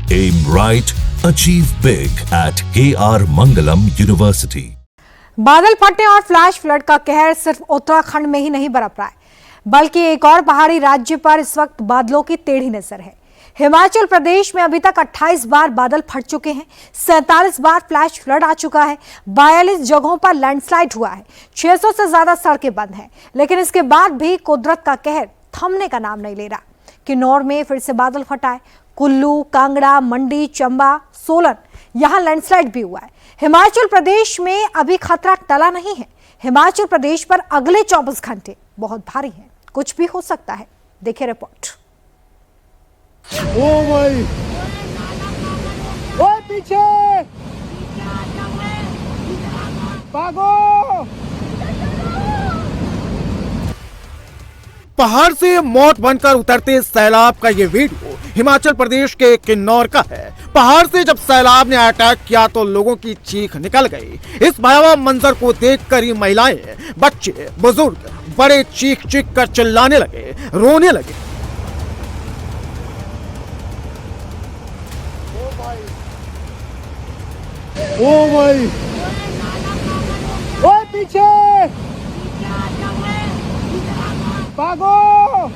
Aim right, achieve big at KR Mangalam University. बादल फटने और फ्लैश फ्लड का कहर सिर्फ उत्तराखंड में ही नहीं बरप रहा है, बल्कि एक और पहाड़ी राज्य पर इस वक्त बादलों की टेढ़ी नजर है। हिमाचल प्रदेश में अभी तक 28 बार बादल फट चुके हैं, 47 बार फ्लैश फ्लड आ चुका है, 42 जगहों पर लैंडस्लाइड हुआ है, 600 से ज्यादा सड़कें बंद हैं। लेकिन इसके बाद भी कुदरत का कहर थमने का नाम नहीं ले रहा। किन्नौर में फिर से बादल फटा है, कुल्लू, कांगड़ा, मंडी, चंबा, सोलन, यहां लैंडस्लाइड भी हुआ है। हिमाचल प्रदेश में अभी खतरा टला नहीं है। हिमाचल प्रदेश पर अगले 24 घंटे बहुत भारी हैं, कुछ भी हो सकता है। देखिए रिपोर्ट। ओ भाई, ओ पीछे भागो। पहाड़ से मौत बनकर उतरते सैलाब का ये वीडियो हिमाचल प्रदेश के किन्नौर का है। पहाड़ से जब सैलाब ने अटैक किया तो लोगों की चीख निकल गई। इस भयावह मंजर को देखकर ही महिलाएं, बच्चे, बुजुर्ग, बड़े चीख चीख कर चिल्लाने लगे, रोने लगे। ओ भाई, ओ पीछे भागो।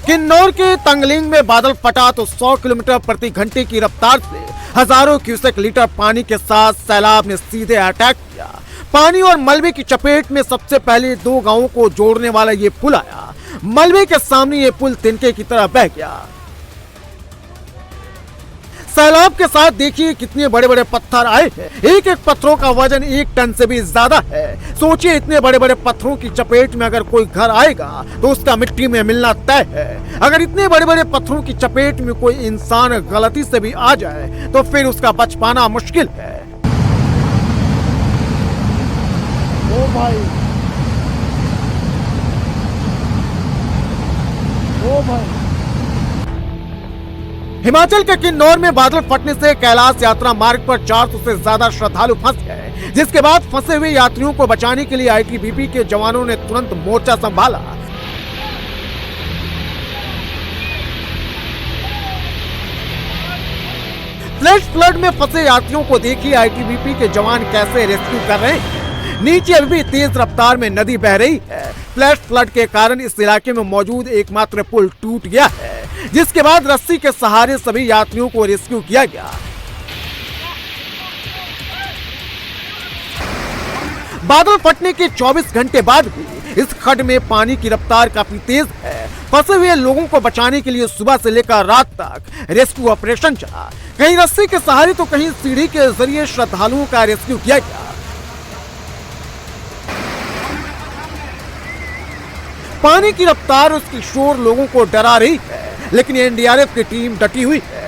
किन्नौर के तंगलिंग में बादल फटा तो 100 किलोमीटर प्रति घंटे की रफ्तार से हजारों क्यूसेक लीटर पानी के साथ सैलाब ने सीधे अटैक किया। पानी और मलबे की चपेट में सबसे पहले 2 गांवों को जोड़ने वाला ये पुल आया। मलबे के सामने ये पुल तिनके की तरह बह गया। सैलाब के साथ देखिए कितने बड़े बड़े पत्थर आए हैं। एक एक पत्थरों का वजन 1 टन से भी ज्यादा है। सोचिए, इतने बड़े बड़े पत्थरों की चपेट में अगर कोई घर आएगा तो उसका मिट्टी में मिलना तय है। अगर इतने बड़े बड़े पत्थरों की चपेट में कोई इंसान गलती से भी आ जाए तो फिर उसका बच पाना मुश्किल है। ओ भाई, ओ भाई। हिमाचल के किन्नौर में बादल फटने से कैलाश यात्रा मार्ग पर 400 से ज्यादा श्रद्धालु फंस गए, जिसके बाद फंसे हुए यात्रियों को बचाने के लिए आईटीबीपी के जवानों ने तुरंत मोर्चा संभाला। फ्लैश फ्लड में फंसे यात्रियों को देखिए आईटीबीपी के जवान कैसे रेस्क्यू कर रहे हैं। नीचे अभी भी तेज रफ्तार में नदी बह रही है। फ्लैश फ्लड के कारण इस इलाके में मौजूद एकमात्र पुल टूट गया है, जिसके बाद रस्सी के सहारे सभी यात्रियों को रेस्क्यू किया गया। बादल फटने के 24 घंटे बाद भी इस खड्ड में पानी की रफ्तार काफी तेज है। फंसे हुए लोगों को बचाने के लिए सुबह से लेकर रात तक रेस्क्यू ऑपरेशन चला। कहीं रस्सी के सहारे तो कहीं सीढ़ी के जरिए श्रद्धालुओं का रेस्क्यू किया गया। पानी की रफ्तार, उसकी शोर लोगों को डरा रही है, लेकिन एनडीआरएफ की टीम डटी हुई है।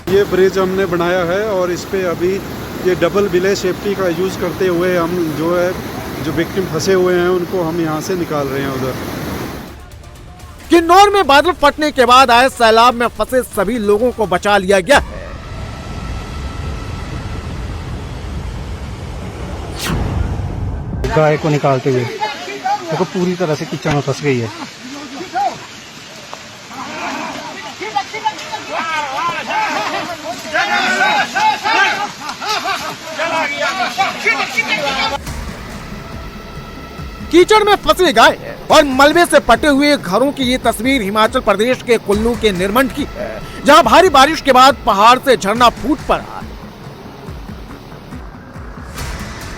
ये ब्रिज हमने बनाया है और इस पे अभी ये डबल बिले सेफ्टी का यूज करते हुए हम जो विक्टिम फंसे हुए हैं उनको हम यहाँ से निकाल रहे हैं उधर। किन्नौर में बादल फटने के बाद आए सैलाब में फंसे सभी लोगों को बचा लिया गया है। गाय को निकालते हुए देखो पूरी तरह से कीचड़ में फंस गई है। कीचड़ में फंसे गाय और मलबे से पटे हुए घरों की ये तस्वीर हिमाचल प्रदेश के कुल्लू के निरमंड की है, जहां भारी बारिश के बाद पहाड़ से झरना फूट पड़ा।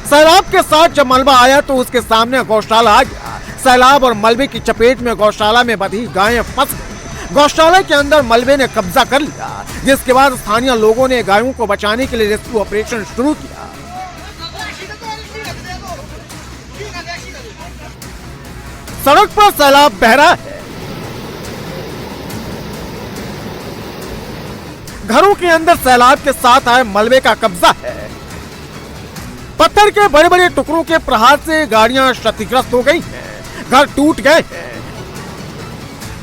सैलाब के साथ जब मलबा आया तो उसके सामने गौशाला आ गया। सैलाब और मलबे की चपेट में गौशाला में बंधी गायें फंस गई। गौशाला के अंदर मलबे ने कब्जा कर लिया, जिसके बाद स्थानीय लोगों ने गायों को बचाने के लिए रेस्क्यू ऑपरेशन शुरू किया। सड़क पर सैलाब बह रहा है, घरों के अंदर सैलाब के साथ आए मलबे का कब्जा है। पत्थर के बड़े बड़े टुकड़ों के प्रहार से गाड़ियां क्षतिग्रस्त हो गई हैं, घर टूट गए हैं।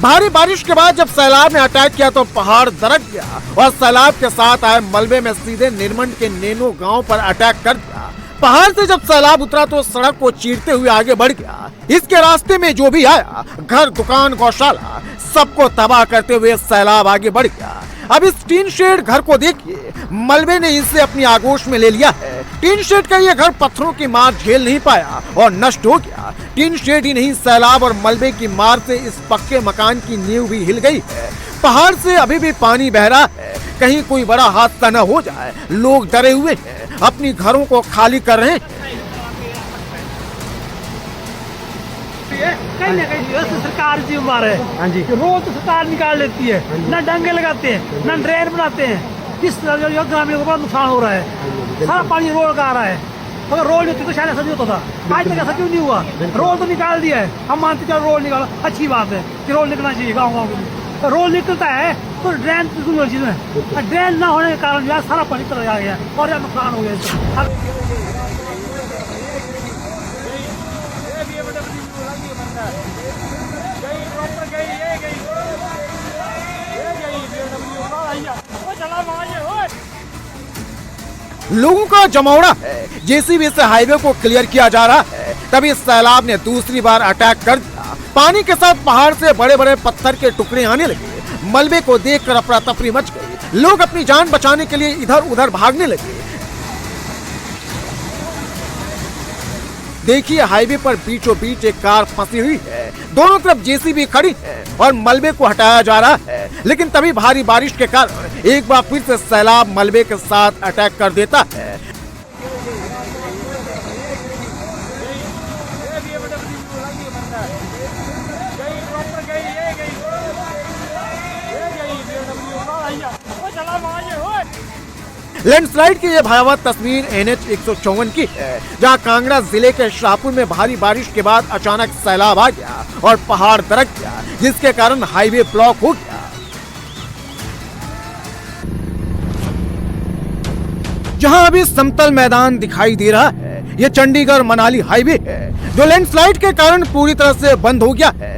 भारी बारिश के बाद जब सैलाब ने अटैक किया तो पहाड़ दरक गया और सैलाब के साथ आए मलबे में सीधे निरमंड के नैनो गांव पर अटैक कर दिया। पहाड़ से जब सैलाब उतरा तो सड़क को चीरते हुए आगे बढ़ गया। इसके रास्ते में जो भी आया, घर, दुकान, गौशाला, सबको तबाह करते हुए सैलाब आगे बढ़ गया। अब इस टीन शेड घर को देखिए, मलबे ने इसे अपनी आगोश में ले लिया है। टीन शेड का ये घर पत्थरों की मार झेल नहीं पाया और नष्ट हो गया। टीन शेड ही नहीं, सैलाब और मलबे की मार से इस पक्के मकान की नींव भी हिल गई है। पहाड़ से अभी भी पानी बह रहा है, कहीं कोई बड़ा हादसा न हो जाए। लोग डरे हुए हैं, अपनी घरों को खाली कर रहे हैं। कहीं ना कहीं सरकार जिम्मेदार है। हाँ जी, रोड तो सरकार निकाल लेती है, न डंगे लगाते हैं, न ड्रेन बनाते हैं। किस तरह ग्रामीणों को बड़ा नुकसान हो रहा है। सारा पानी रोड का आ रहा है। अगर रोड नहीं होती तो शायद ऐसा नहीं होता था। आज तक ऐसा क्यों नहीं हुआ? रोड तो निकाल दिया है, हम मानते चलो रोड निकाला, अच्छी बात है कि रोड निकलना चाहिए गाँव गाँव में। रोड निकलता है तो ड्रेन बिल्कुल चीज है। ड्रेन न होने के कारण यार सारा पानी तरह आ गया और यार नुकसान हो गया। लोगों का जमावड़ा है। जेसीबी से हाईवे को क्लियर किया जा रहा है, तभी सैलाब ने दूसरी बार अटैक कर दिया। पानी के साथ पहाड़ से बड़े बड़े पत्थर के टुकड़े आने लगे। मलबे को देखकर अफरा तफरी मच गई। लोग अपनी जान बचाने के लिए इधर उधर भागने लगे। देखिए, हाईवे पर बीचों बीच एक कार फंसी हुई है। दोनों तरफ जेसीबी खड़ी है और मलबे को हटाया जा रहा है। लेकिन तभी भारी बारिश के कारण एक बार फिर से सैलाब मलबे के साथ अटैक कर देता है। लैंडस्लाइड की यह भयावह तस्वीर NH 154 की है, जहां कांगड़ा जिले के शाहपुर में भारी बारिश के बाद अचानक सैलाब आ गया और पहाड़ दरक गया, जिसके कारण हाईवे ब्लॉक हो गया। जहां अभी समतल मैदान दिखाई दे रहा है, यह चंडीगढ़ मनाली हाईवे है, जो लैंडस्लाइड के कारण पूरी तरह से बंद हो गया है।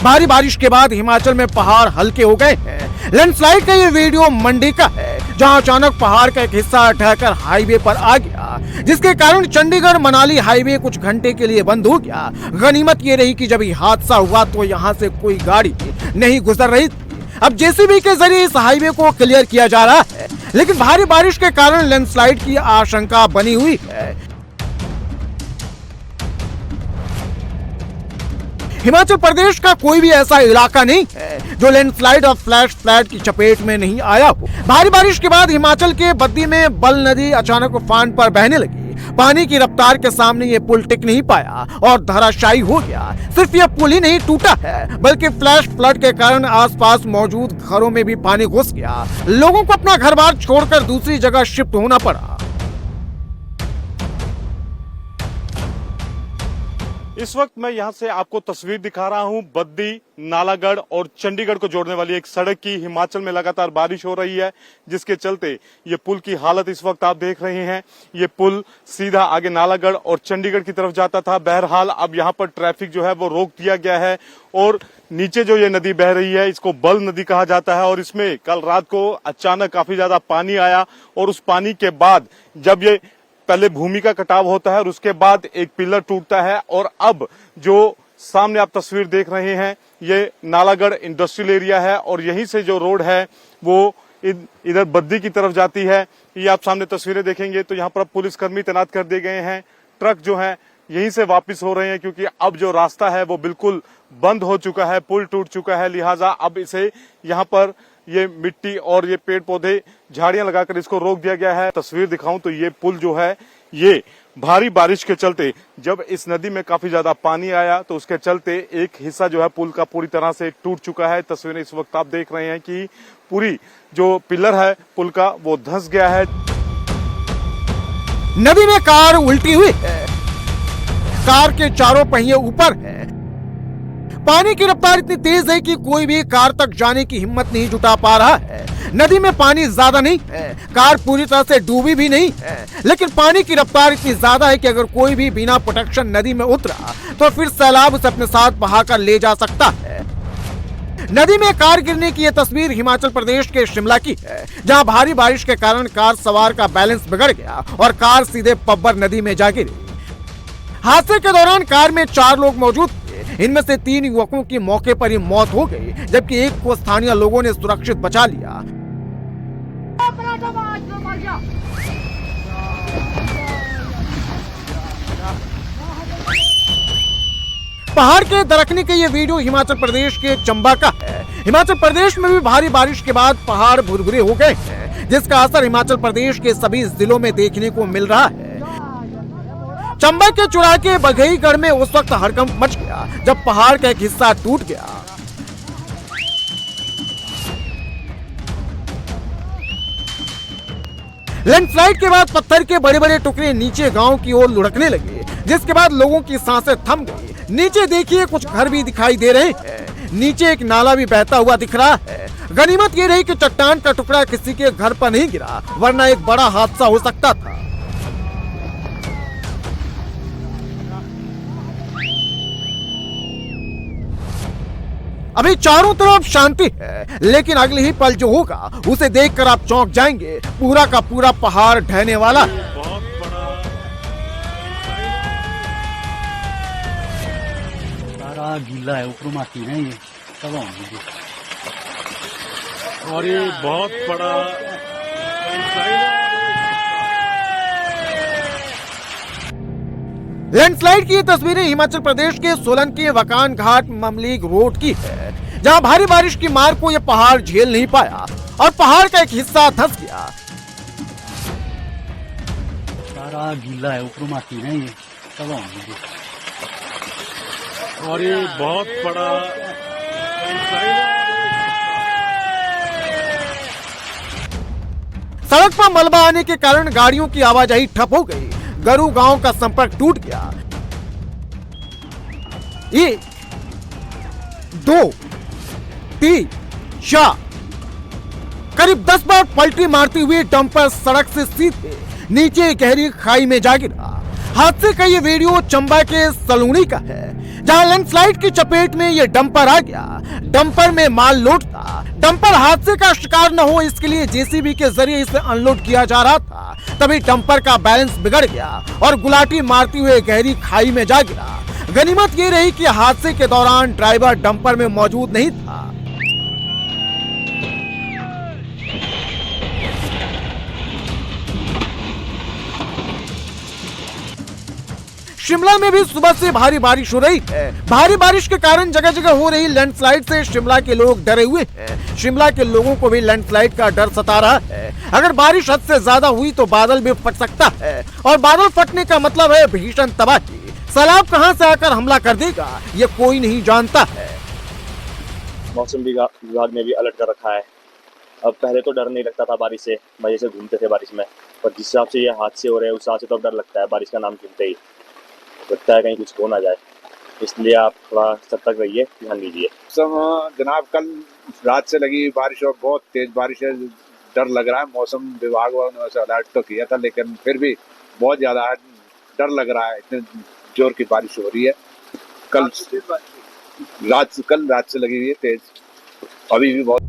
भारी बारिश के बाद हिमाचल में पहाड़ हल्के हो गए हैं। लैंडस्लाइड का ये वीडियो मंडी का है, जहां अचानक पहाड़ का एक हिस्सा ढहकर हाईवे पर आ गया, जिसके कारण चंडीगढ़ मनाली हाईवे कुछ घंटे के लिए बंद हो गया। गनीमत ये रही कि जब ये हादसा हुआ तो यहाँ से कोई गाड़ी नहीं गुजर रही थी। अब जेसीबी के जरिए इस हाईवे को क्लियर किया जा रहा है, लेकिन भारी बारिश के कारण लैंडस्लाइड की आशंका बनी हुई है। हिमाचल प्रदेश का कोई भी ऐसा इलाका नहीं है जो लैंडस्लाइड और फ्लैश फ्लड की चपेट में नहीं आया हो। भारी बारिश के बाद हिमाचल के बद्दी में बल नदी अचानक उफान पर बहने लगी। पानी की रफ्तार के सामने ये पुल टिक नहीं पाया और धराशायी हो गया। सिर्फ ये पुल ही नहीं टूटा है, बल्कि फ्लैश फ्लड के कारण आसपास मौजूद घरों में भी पानी घुस गया। लोगों को अपना घर बार छोड़कर दूसरी जगह शिफ्ट होना पड़ा। इस वक्त मैं यहां से आपको तस्वीर दिखा रहा हूं बद्दी, नालागढ़ और चंडीगढ़ को जोड़ने वाली एक सड़क की। हिमाचल में लगातार बारिश हो रही है, जिसके चलते ये पुल की हालत इस वक्त आप देख रहे हैं। ये पुल सीधा आगे नालागढ़ और चंडीगढ़ की तरफ जाता था। बहरहाल अब यहाँ पर ट्रैफिक जो है वो रोक दिया गया है और नीचे जो ये नदी बह रही है इसको बल नदी कहा जाता है। और इसमें कल रात को अचानक काफी ज्यादा पानी आया और उस पानी के बाद जब ये पहले भूमि का कटाव होता है और उसके बाद एक पिलर टूटता है। और अब जो सामने आप तस्वीर देख रहे हैं ये नालागढ़ इंडस्ट्रियल एरिया है और यहीं से जो रोड है वो इधर बद्दी की तरफ जाती है। ये आप सामने तस्वीरें देखेंगे तो यहाँ पर पुलिसकर्मी तैनात कर दिए गए हैं। ट्रक जो है यहीं से वापस हो रहे हैं क्योंकि अब जो रास्ता है वो बिल्कुल बंद हो चुका है, पुल टूट चुका है। लिहाजा अब इसे यहाँ पर ये मिट्टी और ये पेड़ पौधे झाड़ियां लगाकर इसको रोक दिया गया है। तस्वीर दिखाऊं तो ये पुल जो है ये भारी बारिश के चलते जब इस नदी में काफी ज्यादा पानी आया तो उसके चलते एक हिस्सा जो है पुल का पूरी तरह से टूट चुका है। तस्वीरें इस वक्त आप देख रहे हैं कि पूरी जो पिलर है पुल का वो धंस गया है। नदी में कार उल्टी हुई है, कार के चारों पहिए ऊपर है। पानी की रफ्तार इतनी तेज है कि कोई भी कार तक जाने की हिम्मत नहीं जुटा पा रहा है। नदी में पानी ज्यादा नहीं है, कार पूरी तरह से डूबी भी नहीं है, लेकिन पानी की रफ्तार इतनी ज्यादा है कि अगर कोई भी बिना प्रोटेक्शन नदी में उतरा तो फिर सैलाब उसे अपने साथ बहाकर ले जा सकता है। नदी में कार गिरने की यह तस्वीर हिमाचल प्रदेश के शिमला की है, जहां भारी बारिश के कारण कार सवार का बैलेंस बिगड़ गया और कार सीधे पब्बर नदी में जा गिरी। हादसे के दौरान कार में 4 लोग मौजूद थे। इनमें से 3 युवकों की मौके पर ही मौत हो गई, जबकि एक को स्थानीय लोगों ने सुरक्षित बचा लिया। पहाड़ के दरकने के ये वीडियो हिमाचल प्रदेश के चंबा का है। हिमाचल प्रदेश में भी भारी बारिश के बाद पहाड़ भुरभुरे हो गए हैं, जिसका असर हिमाचल प्रदेश के सभी जिलों में देखने को मिल रहा है। चंबा के चुराह के बघेईगढ़ में उस वक्त हड़कंप मच गया जब पहाड़ का एक हिस्सा टूट गया। लैंडस्लाइड के बाद पत्थर के बड़े बड़े टुकड़े नीचे गांव की ओर लुढ़कने लगे, जिसके बाद लोगों की सांसें थम गई। नीचे देखिए कुछ घर भी दिखाई दे रहे हैं, नीचे एक नाला भी बहता हुआ दिख रहा है। गनीमत ये रही कि चट्टान का टुकड़ा किसी के घर पर नहीं गिरा, वरना एक बड़ा हादसा हो सकता था। अभी चारों तरफ शांति है, लेकिन अगले ही पल जो होगा उसे देखकर आप चौंक जाएंगे। पूरा का पूरा पहाड़ ढहने वाला है। सारा गीला है, ऊपर माटी है ये तब और ये बहुत बड़ा लैंडस्लाइड की ये तस्वीरें हिमाचल प्रदेश के सोलन के वकान घाट ममलीग रोड की है, जहां भारी बारिश की मार को ये पहाड़ झेल नहीं पाया और पहाड़ का एक हिस्सा धंस गया। सारा गीला है, ऊपर माटी है ये तब और ये बहुत बड़ा सड़क पर मलबा आने के कारण गाड़ियों की आवाजाही ठप हो गई। गरू गांव का संपर्क टूट गया। 1 2 3 4 करीब 10 बार पलटी मारती हुई डंपर सड़क से सीधे नीचे गहरी खाई में जा गिरा। हादसे का ये वीडियो चंबा के सलूनी का है, जहां लैंडस्लाइड की चपेट में ये डंपर आ गया। डंपर में माल लोड था। डंपर हादसे का शिकार न हो इसके लिए जेसीबी के जरिए इसे अनलोड किया जा रहा था। तभी डंपर का बैलेंस बिगड़ गया और गुलाटी मारते हुए गहरी खाई में जा गिरा। गनीमत ये रही कि हादसे के दौरान ड्राइवर डंपर में मौजूद नहीं था। शिमला में भी सुबह से भारी बारिश हो रही है। भारी बारिश के कारण जगह जगह हो रही लैंडस्लाइड से शिमला के लोग डरे हुए हैं। शिमला के लोगों को भी लैंडस्लाइड का डर सता रहा है। अगर बारिश हद से ज्यादा हुई तो बादल भी फट सकता है और बादल फटने का मतलब है भीषण तबाही। सैलाब कहां से आकर हमला कर देगा ये कोई नहीं जानता है। मौसम विभाग ने भी अलर्ट कर रखा है। अब पहले तो डर नहीं लगता था बारिश से, मजे से घूमते थे बारिश में, पर जिस हिसाब से ये हादसे हो रहे हैं उस हिसाब से तो अब डर लगता है। बारिश का नाम सुनते ही लगता है कहीं कुछ हो ना जाए, इसलिए आप थोड़ा सतर्क रहिए, ध्यान दीजिए। जनाब कल रात से लगी बारिश और बहुत तेज बारिश है, डर लग रहा है। मौसम विभाग वालों ने अलर्ट तो किया था, लेकिन फिर भी बहुत ज्यादा डर लग रहा है। इतने जोर की बारिश हो रही है। कल रात से लगी हुई है तेज, अभी भी बहुत।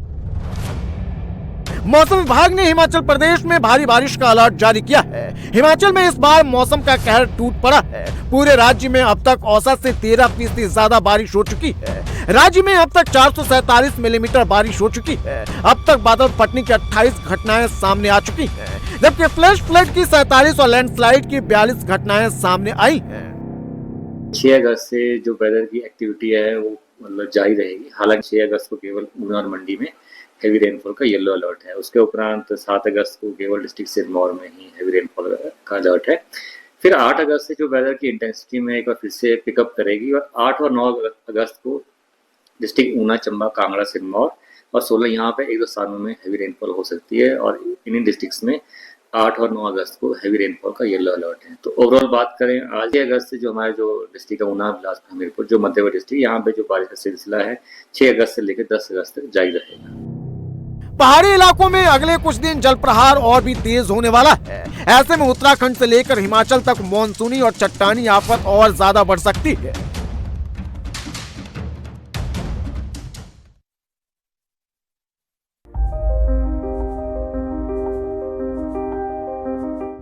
मौसम विभाग ने हिमाचल प्रदेश में भारी बारिश का अलर्ट जारी किया है। हिमाचल में इस बार मौसम का कहर टूट पड़ा है। पूरे राज्य में अब तक औसत से 13% ज्यादा बारिश हो चुकी है। राज्य में अब तक 447 मिलीमीटर बारिश हो चुकी है। अब तक बादल फटने की 28 घटनाएं सामने आ चुकी हैं, जबकि फ्लैश फ्लड की 47 और लैंडस्लाइड की 42 घटनाएं सामने आई हैं। 6 अगस्त से जो वेदर की एक्टिविटी है वो मतलब जारी रहेगी। हालांकि 6 अगस्त को केवल ऊना और मंडी में हेवी रेनफॉल का येलो अलर्ट है। उसके उपरांत 7 अगस्त को केवल डिस्ट्रिक्ट सिरमौर में ही हेवी रेनफॉल का अलर्ट है। फिर 8 अगस्त से जो वेदर की इंटेंसिटी में एक बार फिर से पिकअप करेगी और 8 और 9 अगस्त को डिस्ट्रिक्ट ऊना, चंबा, कांगड़ा, सिरमौर और 16 यहाँ पे 1-2 स्थानों में हेवी रेनफॉल हो सकती है और इन्हीं डिस्ट्रिक्ट्स में 8 और 9 अगस्त को हेवी रेनफॉल का येलो अलर्ट है। तो ओवरऑल बात करें आज 6 अगस्त से जो हमारे जो डिस्ट्रिक्ट है ऊना, बिलासपुर, हमीरपुर, जो मध्यवर्ती डिस्ट्रिक्ट, यहाँ पे जो बारिश का सिलसिला है 6 अगस्त से लेकर 10 अगस्त तक जारी रहेगा। पहाड़ी इलाकों में अगले कुछ दिन जल प्रहार और भी तेज होने वाला है। ऐसे में उत्तराखंड से लेकर हिमाचल तक मॉनसूनी और चट्टानी आफत और ज्यादा बढ़ सकती है।